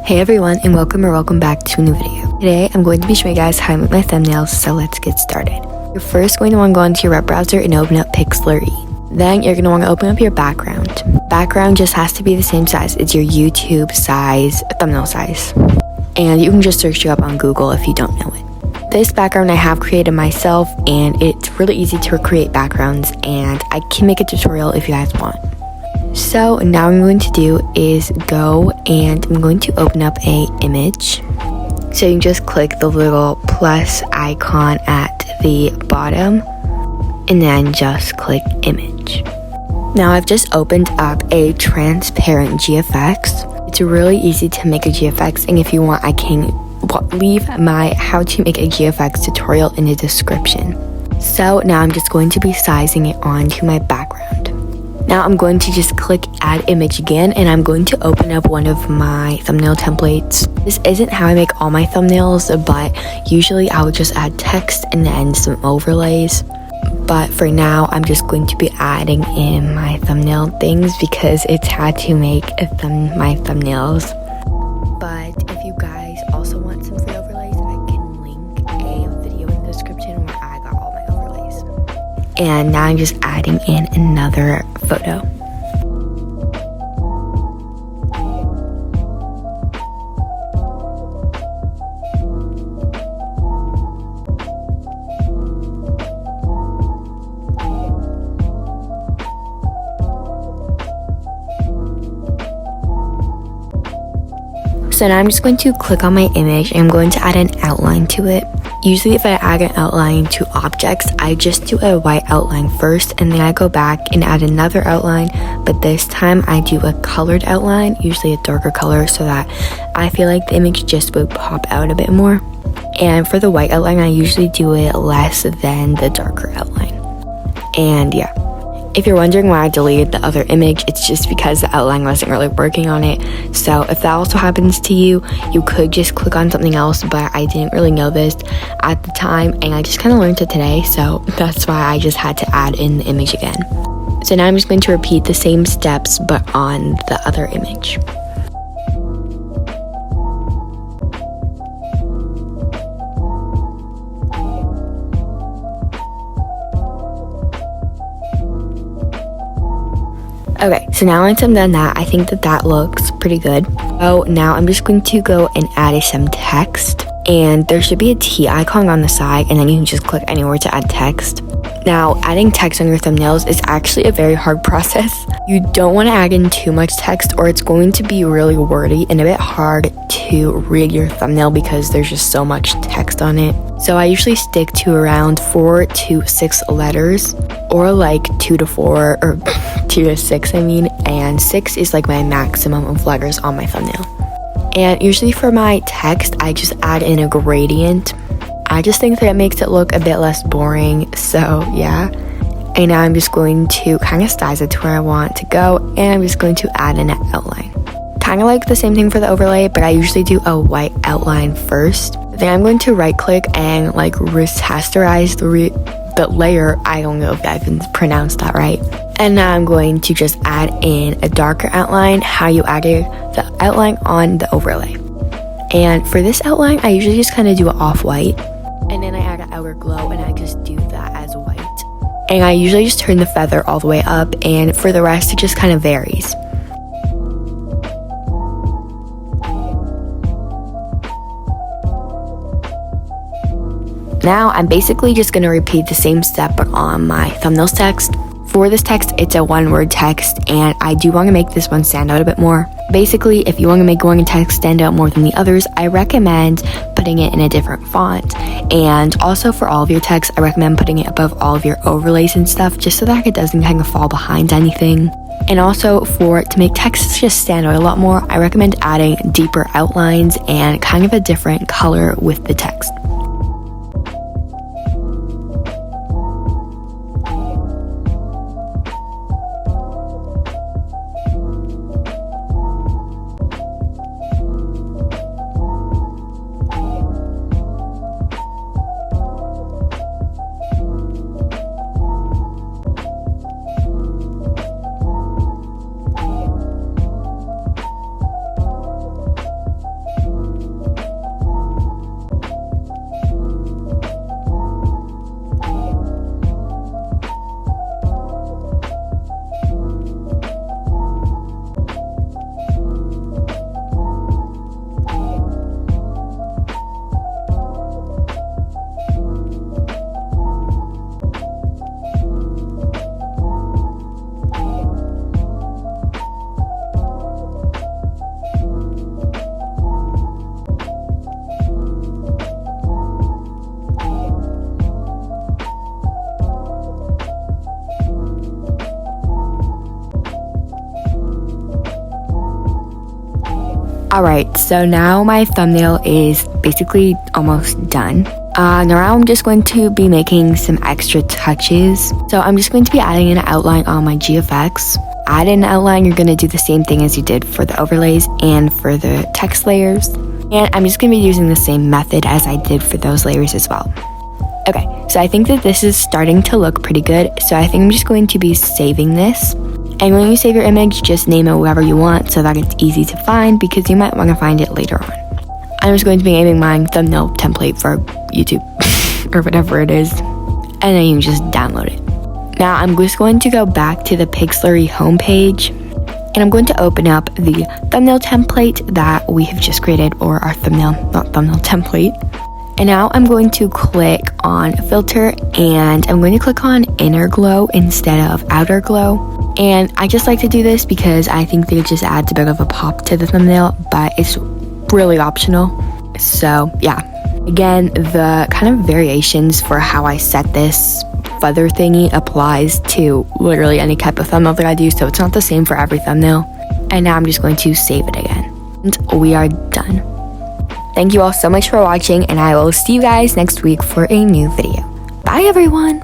Hey everyone, and welcome back to a new video. Today I'm going to be showing you guys how I make my thumbnails, so let's get started. You're first going to want to go into your web browser and open up PIXLR. Then you're going to want to open up your background. Background just has to be the same size as your YouTube size, thumbnail size. And you can just search it up on Google if you don't know it. This background I have created myself, and it's really easy to recreate backgrounds, and I can make a tutorial if you guys want. So now what I'm going to do is go and I'm going to open up a image. So you can just click the little plus icon at the bottom and then just click image. Now I've just opened up a transparent GFX. It's really easy to make a GFX, and if you want I can leave my how to make a GFX tutorial in the description. So now I'm just going to be sizing it onto my background. Now I'm going to just click add image again, and I'm going to open up one of my thumbnail templates. This isn't how I make all my thumbnails, but usually I would just add text and then some overlays. But for now, I'm just going to be adding in my thumbnail things because it's hard to make my thumbnails. But if you guys also want some free overlays, I can link a video in the description where I got all my overlays. And now I'm just adding in another photo. So now I'm just going to click on my image and I'm going to add an outline to it. Usually if I add an outline to objects, I just do a white outline first and then I go back and add another outline, but this time I do a colored outline, usually a darker color, so that I feel like the image just would pop out a bit more. And for the white outline, I usually do it less than the darker outline. And yeah. If you're wondering why I deleted the other image, it's just because the outline wasn't really working on it. So if that also happens to you, you could just click on something else, but I didn't really know this at the time and I just kind of learned it today, so that's why I just had to add in the image again. So now I'm just going to repeat the same steps but on the other image. Okay, so now once I'm done that, I think that looks pretty good. So now I'm just going to go and add some text, and there should be a T icon on the side, and then you can just click anywhere to add text. Now, adding text on your thumbnails is actually a very hard process. You don't want to add in too much text or it's going to be really wordy and a bit hard to read your thumbnail because there's just so much text on it. So I usually stick to around 4 to 6 letters, or like 2 to 4 or 2 to 6 I mean, and 6 is like my maximum of letters on my thumbnail. And usually for my text I just add in a gradient. I just think that it makes it look a bit less boring, so yeah. And now I'm just going to kind of size it to where I want to go, and I'm just going to add an outline. Kind of like the same thing for the overlay, but I usually do a white outline first. Then I'm going to right click and like rasterize the layer. I don't know if I can pronounce that right. And now I'm going to just add in a darker outline, how you added the outline on the overlay. And for this outline, I usually just kind of do it off-white. And then I add an outer glow and I just do that as white. And I usually just turn the feather all the way up, and for the rest it just kind of varies. Now I'm basically just going to repeat the same step but on my thumbnails text. For this text, it's a one-word text, and I do want to make this one stand out a bit more. Basically, if you want to make one text stand out more than the others, I recommend putting it in a different font. And also for all of your text, I recommend putting it above all of your overlays and stuff, just so that it doesn't kind of fall behind anything. And also to make text just stand out a lot more, I recommend adding deeper outlines and kind of a different color with the text. Alright, so now my thumbnail is basically almost done. Now I'm just going to be making some extra touches. So I'm just going to be adding an outline on my GFX. Add an outline, you're going to do the same thing as you did for the overlays and for the text layers. And I'm just going to be using the same method as I did for those layers as well. Okay, so I think that this is starting to look pretty good. So I think I'm just going to be saving this. And when you save your image, just name it whatever you want so that it's easy to find because you might want to find it later on. I'm just going to be naming my thumbnail template for YouTube or whatever it is. And then you just download it. Now I'm just going to go back to the PIXLR homepage. And I'm going to open up the thumbnail template that we have just created, or our thumbnail, not thumbnail template. And now I'm going to click on filter and I'm going to click on inner glow instead of outer glow. And I just like to do this because I think that it just adds a bit of a pop to the thumbnail, but it's really optional. So yeah, again, the kind of variations for how I set this feather thingy applies to literally any type of thumbnail that I do, so it's not the same for every thumbnail. And now I'm just going to save it again. And we are done. Thank you all so much for watching, and I will see you guys next week for a new video. Bye everyone!